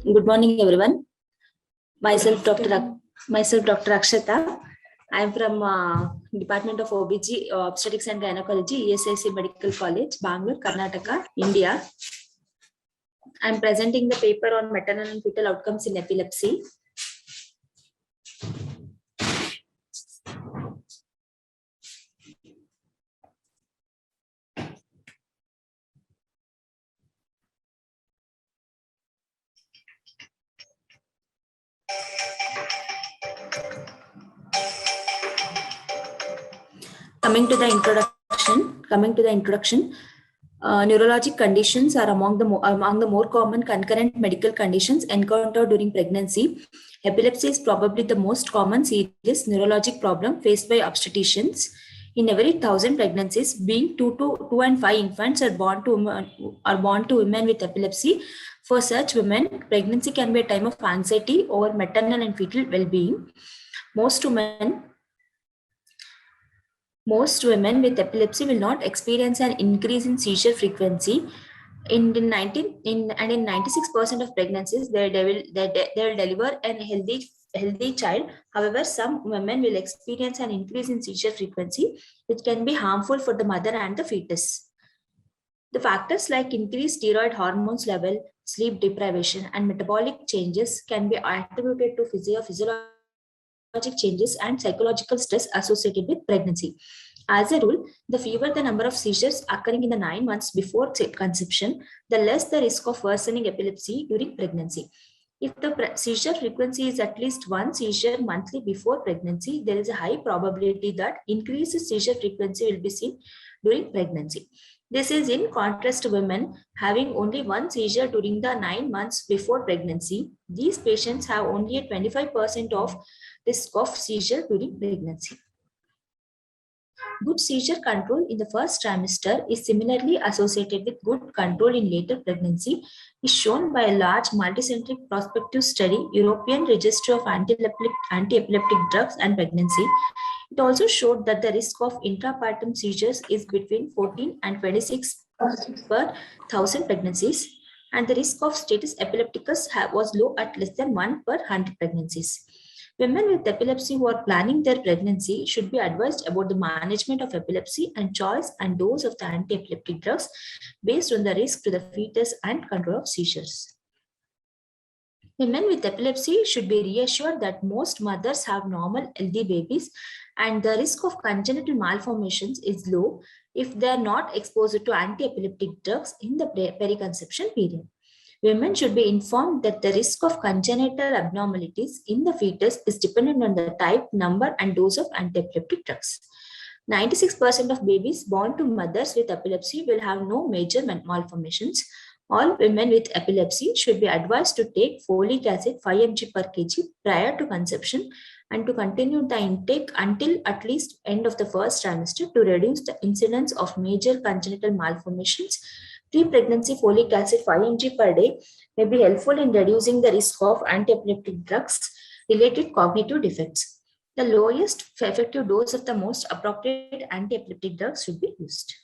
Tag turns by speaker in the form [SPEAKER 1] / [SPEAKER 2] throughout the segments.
[SPEAKER 1] Good morning, everyone. Myself, Dr. Akshatha. I am from Department of Obstetrics and Gynecology, ESIC Medical College, Bangalore, Karnataka, India. I am presenting the paper on maternal and fetal outcomes in epilepsy. Coming to the introduction, neurologic conditions are among the more common concurrent medical conditions encountered during pregnancy. Epilepsy is probably the most common serious neurologic problem faced by obstetricians. In every 1,000 pregnancies, being 2 and 5 infants are born to women with epilepsy. For such women, pregnancy can be a time of anxiety over maternal and fetal well-being. Most women with epilepsy will not experience an increase in seizure frequency. In 96% of pregnancies, they will deliver a healthy child. However, some women will experience an increase in seizure frequency, which can be harmful for the mother and the fetus. The factors like increased steroid hormones level, sleep deprivation, and metabolic changes can be attributed to physiological changes and psychological stress associated with pregnancy. As a rule, the fewer the number of seizures occurring in the 9 months before conception, the less the risk of worsening epilepsy during pregnancy. If the seizure frequency is at least one seizure monthly before pregnancy, there is a high probability that increased seizure frequency will be seen during pregnancy. This is in contrast to women having only one seizure during the 9 months before pregnancy. These patients have only a 25% of risk of seizure during pregnancy. Good seizure control in the first trimester is similarly associated with good control in later pregnancy, is shown by a large multicentric prospective study, European Registry of Anti-Epileptic Drugs and Pregnancy. It also showed that the risk of intrapartum seizures is between 14 and 26 per 1,000 pregnancies, and the risk of status epilepticus was low at less than 1 per 100 pregnancies. Women with epilepsy who are planning their pregnancy should be advised about the management of epilepsy and choice and dose of the anti-epileptic drugs based on the risk to the fetus and control of seizures. Women with epilepsy should be reassured that most mothers have normal, healthy babies, and the risk of congenital malformations is low if they are not exposed to anti-epileptic drugs in the periconception period. Women should be informed that the risk of congenital abnormalities in the fetus is dependent on the type, number, and dose of anti-epileptic drugs. 96% of babies born to mothers with epilepsy will have no major malformations. All women with epilepsy should be advised to take folic acid 5 mg per kg prior to conception and to continue the intake until at least end of the first trimester to reduce the incidence of major congenital malformations. Pre-pregnancy folic acid 5 mg per day may be helpful in reducing the risk of anti-epileptic drugs related cognitive defects. The lowest effective dose of the most appropriate anti-epileptic drugs should be used.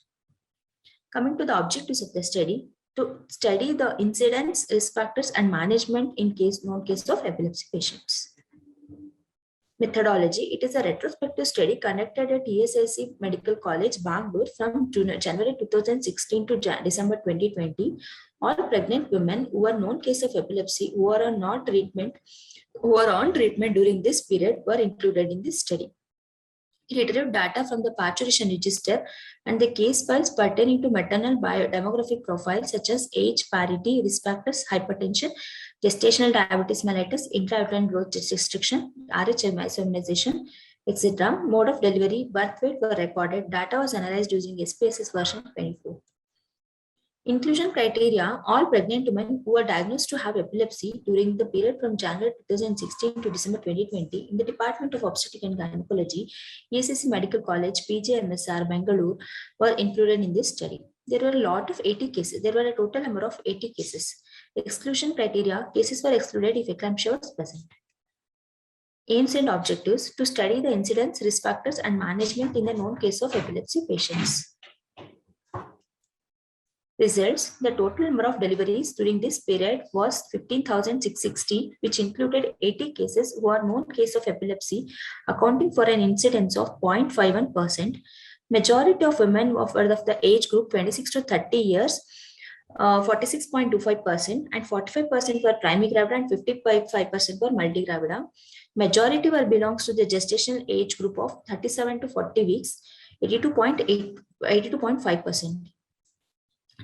[SPEAKER 1] Coming to the objectives of the study, to study the incidence, risk factors, and management in known case of epilepsy patients. Methodology. It is a retrospective study conducted at ESIC Medical College, Bangalore from January 2016 to December 2020. All pregnant women who are known case of epilepsy who are on treatment during this period were included in this study. It retrieved data from the parturition register and the case files pertaining to maternal biodemographic profiles such as age, parity, risk factors, hypertension, gestational diabetes mellitus, intrauterine growth restriction, RH immunization, etc. Mode of delivery, birth weight were recorded. Data was analyzed using SPSS version 24. Inclusion criteria. All pregnant women who were diagnosed to have epilepsy during the period from January 2016 to December 2020 in the Department of Obstetrics and Gynecology, ESIC Medical College, PGIMSR, Bangalore were included in this study. There were a lot of 80 cases. There were a total number of 80 cases. Exclusion criteria. Cases were excluded if eclampsia was present. Aims and objectives. To study the incidence, risk factors, and management in the known case of epilepsy patients. Results: the total number of deliveries during this period was 15,660, which included 80 cases who are known case of epilepsy, accounting for an incidence of 0.51%. Majority of women of the age group 26 to 30 years, 46.25%, and 45% were primigravida and 55% were multigravida. Majority were belongs to the gestational age group of 37 to 40 weeks, 82.5%.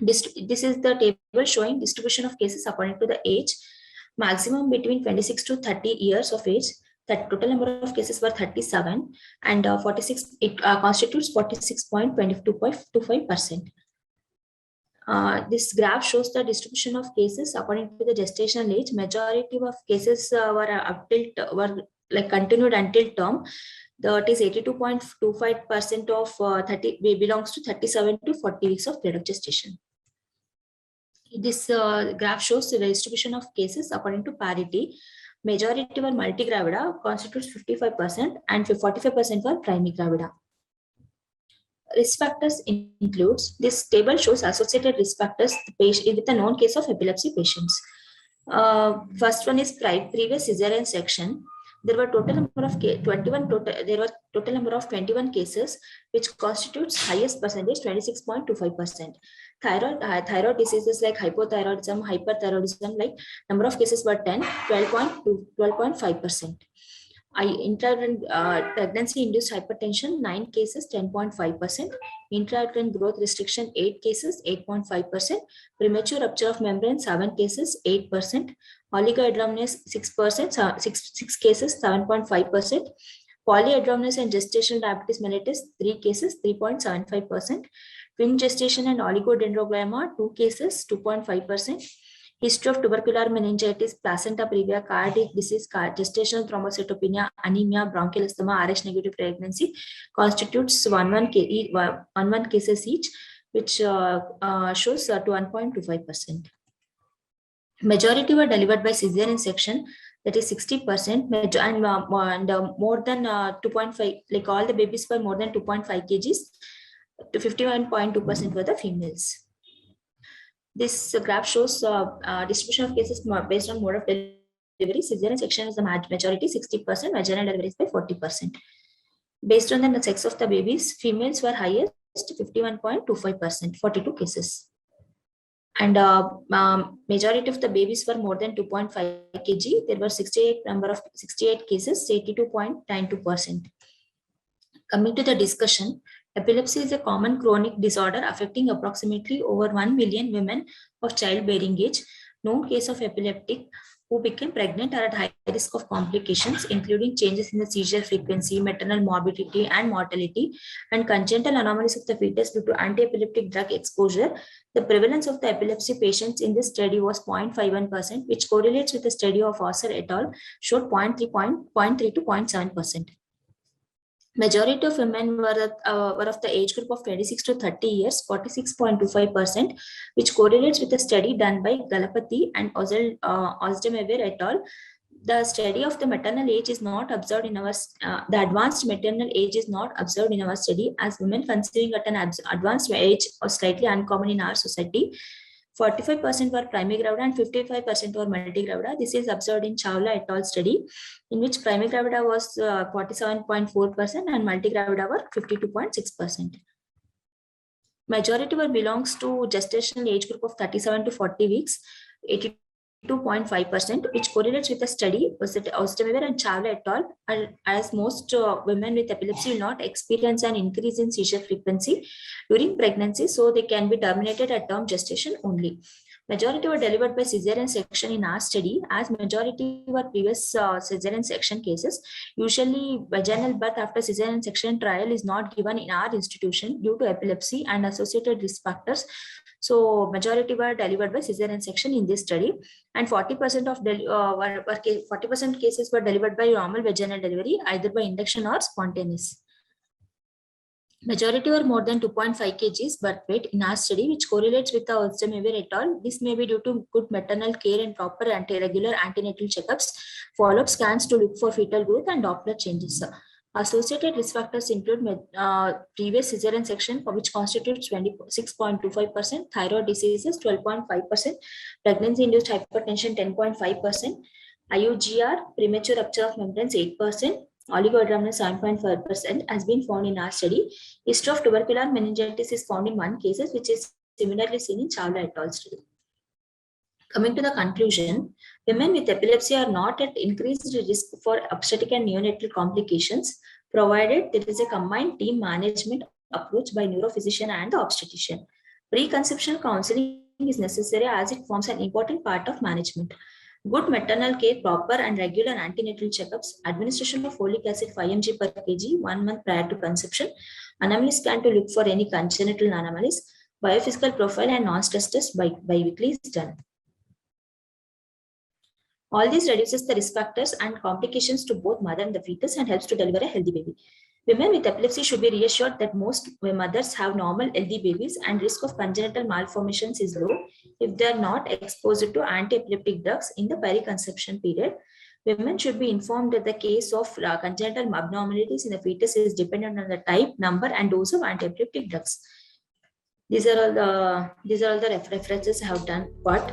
[SPEAKER 1] This is the table showing distribution of cases according to the age. Maximum between 26 to 30 years of age, that total number of cases were 37, and 46, it constitutes 46.22.25%. This graph shows the distribution of cases according to the gestational age. Majority of cases were continued until term. That is 82.25% of 30 belongs to 37 to 40 weeks of period of gestation. This graph shows the distribution of cases according to parity. Majority were multigravida, constitutes 55%, and 45% were primigravida. Risk factors includes, this table shows associated risk factors with a known case of epilepsy patients. First one is previous cesarean section. There were total number of 21 cases, which constitutes highest percentage 26.25%. Thyroid diseases like hypothyroidism, hyperthyroidism, like number of cases were 10, 12.5%. Pregnancy-induced hypertension, 9 cases, 10.5%. Intrauterine growth restriction, 8 cases, 8.5%. Premature rupture of membrane, 7 cases, 8%. Oligohydramnios, 6%, 6 cases, 7.5%. Polyhydramnios and gestational diabetes mellitus, 3 cases, 3.75%. Twin gestation and oligodendroglioma, 2 cases, 2.5%. History of tubercular meningitis, placenta previa, cardiac disease, gestational thrombocytopenia, anemia, bronchial asthma, Rh negative pregnancy constitutes 11 cases each, which shows to 1.25%. Majority were delivered by cesarean section, that is 60%, and more than 2.5, like all the babies were more than 2.5 kgs, to 51.2% were the females. This graph shows distribution of cases based on mode of delivery. Cesarean section is the majority, 60%, vaginal deliveries by 40%. Based on the sex of the babies, females were highest, 51.25%, 42 cases. And majority of the babies were more than 2.5 kg. There were 68 cases, 82.92%. Coming to the discussion, epilepsy is a common chronic disorder affecting approximately over 1 million women of childbearing age. Known case of epileptic who became pregnant are at high risk of complications, including changes in the seizure frequency, maternal morbidity and mortality, and congenital anomalies of the fetus due to anti-epileptic drug exposure. The prevalence of the epilepsy patients in this study was 0.51%, which correlates with the study of Osser et al. Showed 0.3 to 0.7%. Majority of women were of the age group of 26 to 30 years, 46.25%, which correlates with a study done by Galapathy and Ozdemir et al. The study of the maternal age is not observed in our, the advanced maternal age is not observed in our study, as women conceiving at an advanced age are slightly uncommon in our society. 45% were primigravida and 55% were multigravida. This is observed in Chawla et al. Study, in which primigravida was 47.4% and multigravida were 52.6%. Majority were belongs to gestational age group of 37 to 40 weeks, 82.5%, which correlates with the study was that Ozdemir and Chawla et al. As most women with epilepsy will not experience an increase in seizure frequency during pregnancy, so they can be terminated at term gestation only. Majority were delivered by cesarean section in our study, as majority were previous cesarean section cases. Usually, vaginal birth after cesarean section trial is not given in our institution due to epilepsy and associated risk factors. So, majority were delivered by cesarean section in this study, and 40% of 40% cases were delivered by normal vaginal delivery, either by induction or spontaneous. Majority were more than 2.5 kgs birth weight in our study, which correlates with the Ozdemir et al. This may be due to good maternal care and proper regular antenatal checkups, follow-up scans to look for fetal growth and Doppler changes. Associated risk factors include previous cesarean section, which constitutes 26.25%, thyroid diseases 12.5%, pregnancy-induced hypertension 10.5%, IUGR, premature rupture of membranes 8%, oligohydramnios 7.5% has been found in our study. History of tubercular meningitis is found in 1 case, which is similarly seen in Chawla et al. Study. Coming to the conclusion, women with epilepsy are not at increased risk for obstetric and neonatal complications, provided there is a combined team management approach by neurophysician and the obstetrician. Preconception counseling is necessary as it forms an important part of management. Good maternal care, proper and regular antenatal checkups, administration of folic acid 5 mg per kg 1 month prior to conception, anomaly scan to look for any congenital anomalies, biophysical profile and non-stress test bi-weekly is done. All this reduces the risk factors and complications to both mother and the fetus and helps to deliver a healthy baby. Women with epilepsy should be reassured that most mothers have normal, healthy babies and risk of congenital malformations is low if they are not exposed to anti-epileptic drugs in the periconception period. Women should be informed that the case of congenital abnormalities in the fetus is dependent on the type, number, and dose of anti-epileptic drugs. These are all the references I have done. But